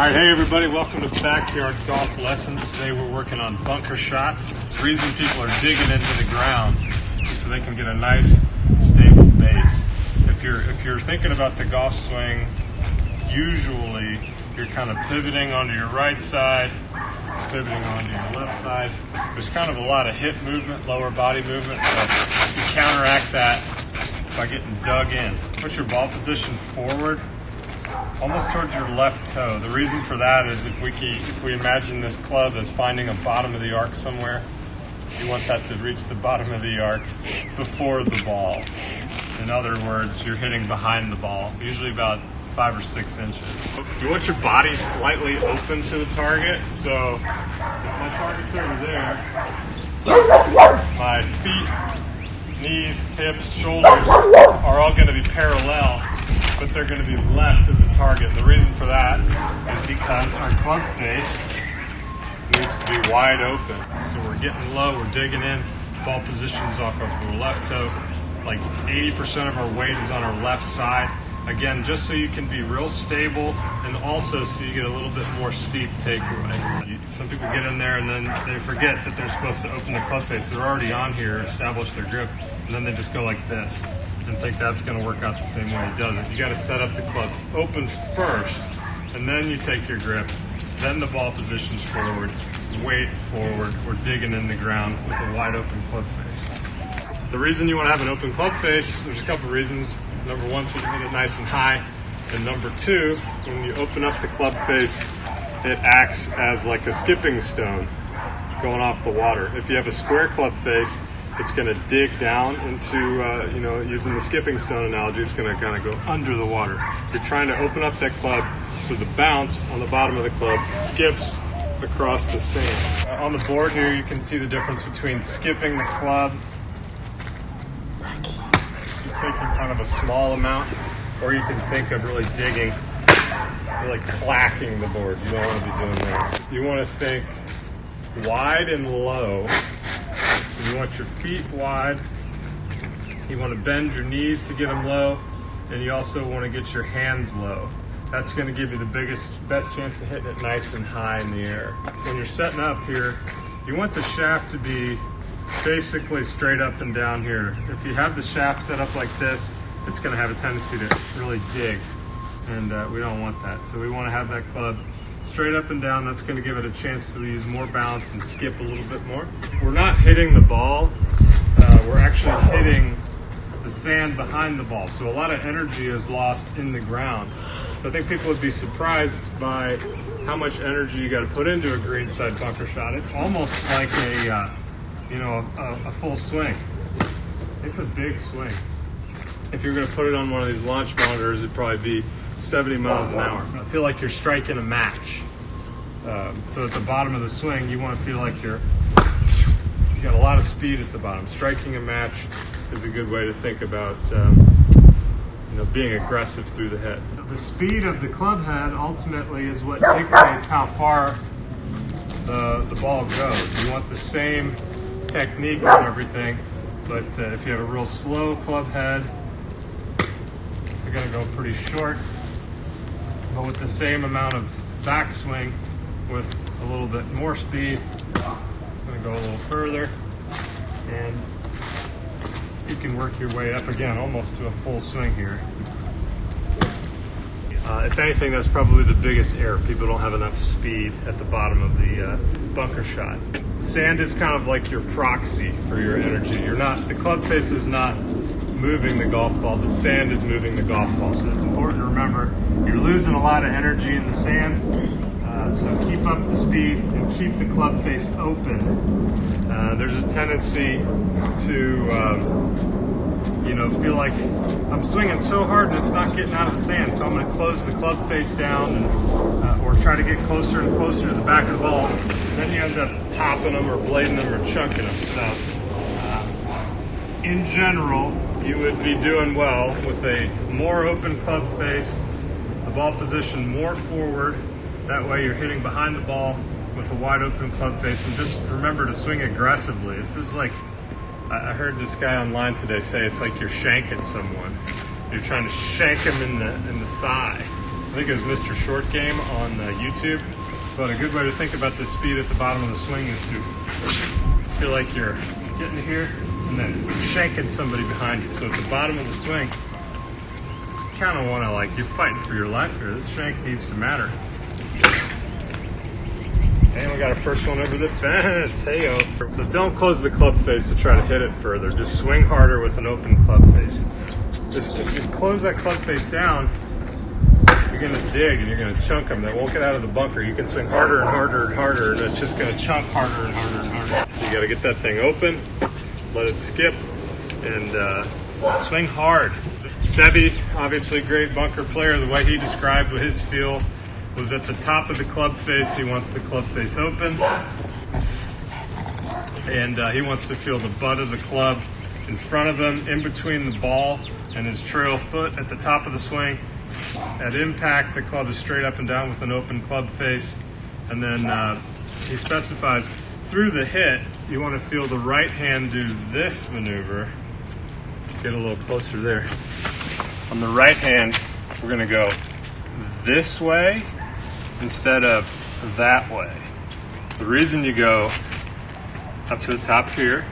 All right, hey everybody, welcome to Backyard Golf Lessons. Today we're working on bunker shots. The reason people are digging into the ground is so they can get a nice, stable base. If you're thinking about the golf swing, usually you're kind of pivoting onto your right side, pivoting onto your left side. There's kind of a lot of hip movement, lower body movement, so you counteract that by getting dug in. Put your ball position forward, almost towards your left toe. The reason for that is if we imagine this club as finding a bottom of the arc somewhere, you want that to reach the bottom of the arc before the ball. In other words, you're hitting behind the ball, usually about 5 or 6 inches. You want your body slightly open to the target, so if my target's over there, my feet, knees, hips, shoulders are all going to be parallel, but they're going to be left of the target. The reason for that is because our club face needs to be wide open. So we're getting low, we're digging in, ball positions off of our left toe. Like 80% of our weight is on our left side. Again, just so you can be real stable and also so you get a little bit more steep takeaway. Some people get in there and then they forget that they're supposed to open the club face. They're already on here, establish their grip, and then they just go like this and think that's going to work out the same way. It doesn't. You got to set up the club open first, and then you take your grip, then the ball positions forward, weight forward. We're digging in the ground with a wide open club face. The reason you want to have an open club face, there's a couple of reasons. Number one, so you can hit it nice and high. And number two, when you open up the club face, it acts as like a skipping stone going off the water. If you have a square club face, it's going to dig down into, using the skipping stone analogy, it's going to kind of go under the water. You're trying to open up that club so the bounce on the bottom of the club skips across the sand. On the board here, you can see the difference between skipping the club, just taking kind of a small amount, or you can think of really digging, really clacking the board. You don't want to be doing that. You want to think wide and low. You want your feet wide, you want to bend your knees to get them low, and you also want to get your hands low. That's going to give you the best chance of hitting it nice and high in the air. When you're setting up here, you want the shaft to be basically straight up and down here. If you have the shaft set up like this, it's going to have a tendency to really dig, and we don't want that. So we want to have that club straight up and down. That's going to give it a chance to use more bounce and skip a little bit more. We're not hitting the ball, we're actually hitting the sand behind the ball. So a lot of energy is lost in the ground. So I think people would be surprised by how much energy you got to put into a greenside bunker shot. It's almost like a full swing. It's a big swing. If you're going to put it on one of these launch monitors, it'd probably be 70 miles an hour. I feel like you're striking a match. So at the bottom of the swing, you want to feel like you got a lot of speed at the bottom. Striking a match is a good way to think about being aggressive through the head. The speed of the club head ultimately is what dictates how far the ball goes. You want the same technique and everything, but if you have a real slow club head, it's going to go pretty short. But with the same amount of backswing, with a little bit more speed, it's going to go a little further, and you can work your way up again almost to a full swing here. If anything, that's probably the biggest error. People don't have enough speed at the bottom of the bunker shot. Sand is kind of like your proxy for your energy. The club face is not moving the golf ball, the sand is moving the golf ball. So it's important to remember you're losing a lot of energy in the sand, so keep up the speed and keep the club face open. There's a tendency to feel like I'm swinging so hard that it's not getting out of the sand, so I'm going to close the club face down or try to get closer and closer to the back of the ball. Then you end up topping them or blading them or chunking them. So in general, you would be doing well with a more open club face, the ball position more forward. That way you're hitting behind the ball with a wide open club face, and just remember to swing aggressively. This is like, I heard this guy online today say it's like you're shanking someone. You're trying to shank him in the thigh. I think it was Mr. Short Game on YouTube. But a good way to think about the speed at the bottom of the swing is to feel like you're getting here and then shanking somebody behind you. So at the bottom of the swing, you kind of want to, like, you're fighting for your life here. This shank needs to matter. And we got our first one over the fence. Hey-o. So don't close the club face to try to hit it further. Just swing harder with an open club face. If you close that club face down, you're going to dig and you're going to chunk them. They won't get out of the bunker. You can swing harder and harder and harder, and it's just going to chunk harder and harder and harder. So you got to get that thing open, let it skip, and swing hard. Seve, obviously great bunker player. The way he described his feel was at the top of the club face. He wants the club face open, and he wants to feel the butt of the club in front of him, in between the ball and his trail foot at the top of the swing. At impact, the club is straight up and down with an open club face. And then he specifies through the hit, you want to feel the right hand do this maneuver. Get a little closer there. On the right hand, we're going to go this way instead of that way. The reason you go up to the top here,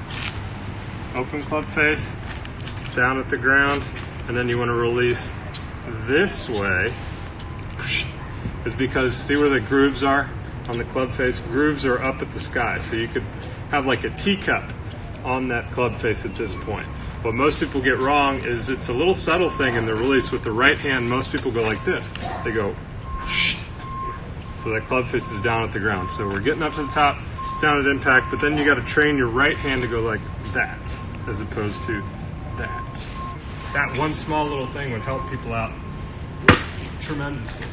open club face, down at the ground, and then you want to release this way is because, see where the grooves are on the club face? Grooves are up at the sky, so you could have like a teacup on that club face at this point. What most people get wrong is it's a little subtle thing in the release. With the right hand, most people go like this. They go so that club face is down at the ground. So we're getting up to the top, down at impact, but then you got to train your right hand to go like that as opposed to that. That one small little thing would help people out tremendously.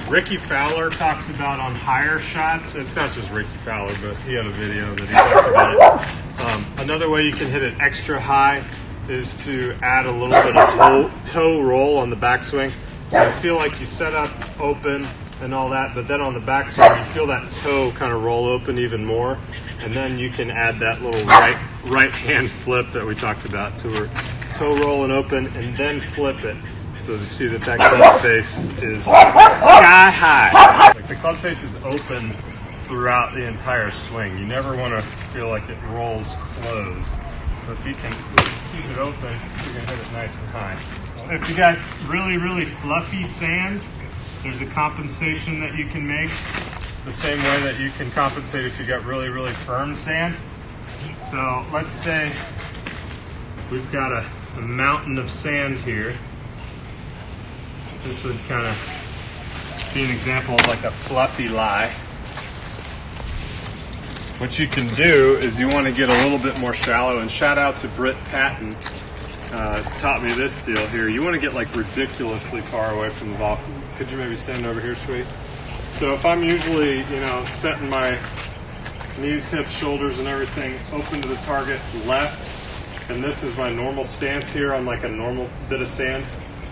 Ricky Fowler talks about on higher shots. It's not just Ricky Fowler, but he had a video that he talks about it. Another way you can hit it extra high is to add a little bit of toe roll on the backswing. So I feel like you set up open and all that, but then on the backswing you feel that toe kind of roll open even more, and then you can add that little right hand flip that we talked about. So we're toe roll and open and then flip it. So to see that club face is sky high. Like the club face is open throughout the entire swing. You never want to feel like it rolls closed. So if you can keep it open, you can hit it nice and high. If you got really, really fluffy sand, there's a compensation that you can make the same way that you can compensate if you got really, really firm sand. So let's say we've got a mountain of sand here. This would kind of be an example of like a fluffy lie. What you can do is you want to get a little bit more shallow, and shout out to Britt Patton, taught me this deal here. You want to get like ridiculously far away from the ball. Could you maybe stand over here, sweet? So if I'm usually, setting my knees, hips, shoulders, and everything open to the target left, and this is my normal stance here on like a normal bit of sand.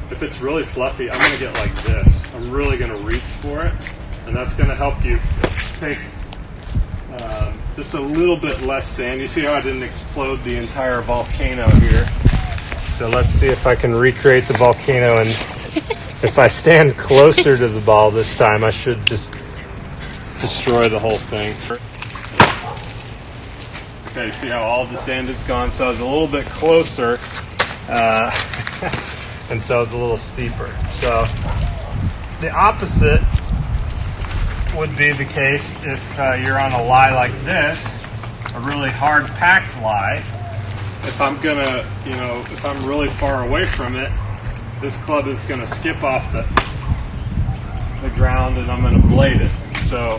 If it's really fluffy, I'm going to get like this. I'm really going to reach for it, and that's going to help you take just a little bit less sand. You see how I didn't explode the entire volcano here? So let's see if I can recreate the volcano, and if I stand closer to the ball this time, I should just destroy the whole thing. Okay, see how all the sand is gone? So I was a little bit closer, and so it's a little steeper. So the opposite would be the case if you're on a lie like this, a really hard packed lie. If I'm gonna, if I'm really far away from it, this club is gonna skip off the ground and I'm gonna blade it. So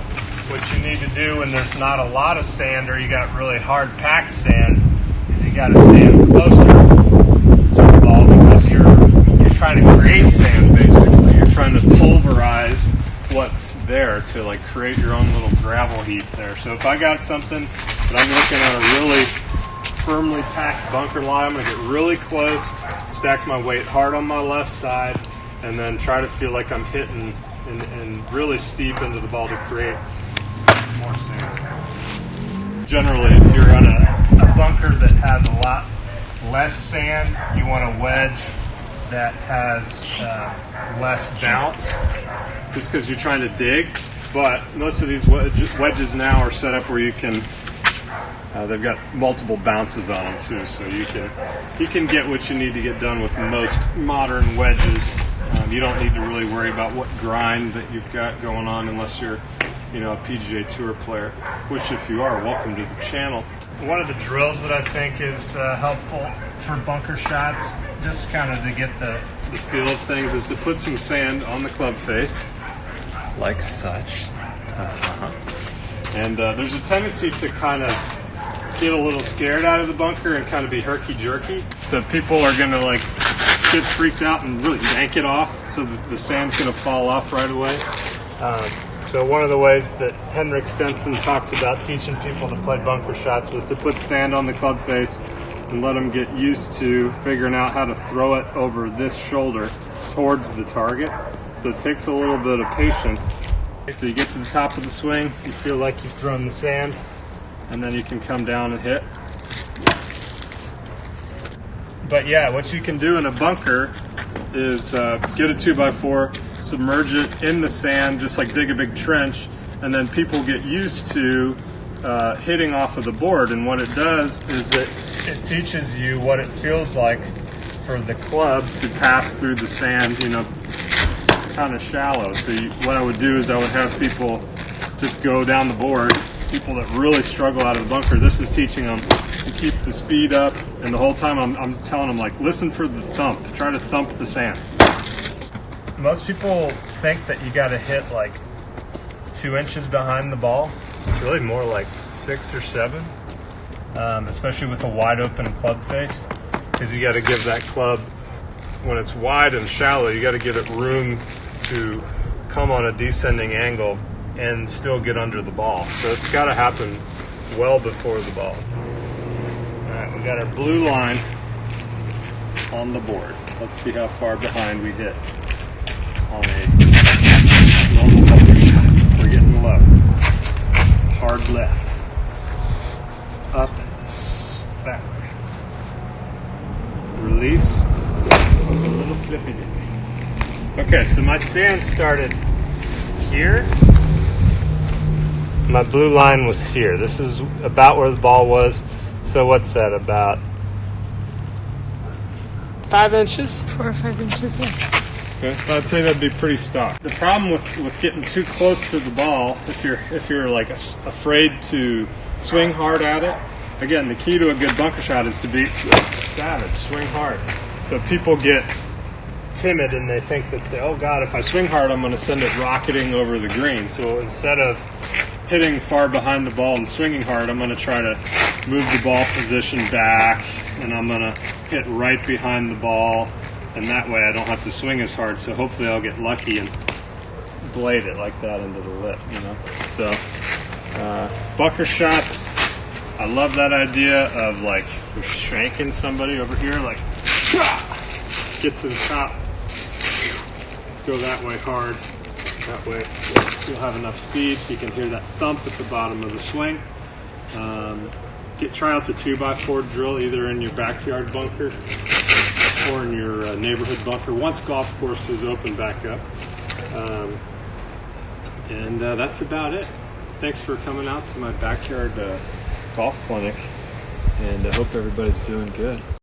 what you need to do when there's not a lot of sand or you got really hard packed sand is you gotta stand closer to the ball, because you're trying to create sand basically. You're trying to pulverize what's there to like create your own little gravel heap there. So if I got something that I'm looking at a really firmly packed bunker lie, I'm going to get really close, stack my weight hard on my left side, and then try to feel like I'm hitting and really steep into the ball to create more sand. Generally, if you're on a bunker that has a lot less sand, you want to wedge that has less bounce, just because you're trying to dig. But most of these wedges now are set up where you can. They've got multiple bounces on them too, so you can get what you need to get done with most modern wedges. You don't need to really worry about what grind that you've got going on unless you're, a PGA Tour player. Which, if you are, welcome to the channel. One of the drills that I think is helpful for bunker shots, just kind of to get the feel of things, is to put some sand on the club face, like such. And there's a tendency to kind of get a little scared out of the bunker and kind of be herky-jerky. So people are going to get freaked out and really yank it off, so that the sand's going to fall off right away. So one of the ways that Henrik Stenson talked about teaching people to play bunker shots was to put sand on the club face and let them get used to figuring out how to throw it over this shoulder towards the target. So it takes a little bit of patience. So you get to the top of the swing, you feel like you've thrown the sand, and then you can come down and hit. But yeah, what you can do in a bunker is get a 2x4, submerge it in the sand, just like dig a big trench, and then people get used to hitting off of the board. And what it does is it teaches you what it feels like for the club to pass through the sand, kind of shallow. So what I would do is I would have people just go down the board. People that really struggle out of the bunker, this is teaching them to keep the speed up, and the whole time I'm telling them, listen for the thump. Try to thump the sand. Most people think that you got to hit 2 inches behind the ball. It's really more like 6 or 7, especially with a wide open club face, because you got to give that club, when it's wide and shallow, you got to give it room to come on a descending angle and still get under the ball. So it's got to happen well before the ball. All right, we got our blue line on the board. Let's see how far behind we hit on a normal bunker shot. We're getting low. Hard left. Up, back. Release. A little flippy dippy. Okay, so my sand started here. My blue line was here. This is about where the ball was. So what's that, about 5 inches? 4 or 5 inches, yeah. Okay, I'd say that'd be pretty stock. The problem with getting too close to the ball, if you're afraid to swing hard at it, again, the key to a good bunker shot is to be savage, swing hard. So people get timid and they think that, oh God, if I swing hard, I'm going to send it rocketing over the green. So instead of hitting far behind the ball and swinging hard, I'm going to try to move the ball position back, and I'm going to hit right behind the ball, and that way I don't have to swing as hard. So hopefully I'll get lucky and blade it like that into the lip, So bunker shots, I love that idea of you're shanking somebody over here, get to the top, go that way hard. That way you'll have enough speed. You can hear that thump at the bottom of the swing. Try out the 2x4 drill either in your backyard bunker or in your neighborhood bunker once golf courses open back up. And that's about it. Thanks for coming out to my backyard golf clinic, and I hope everybody's doing good.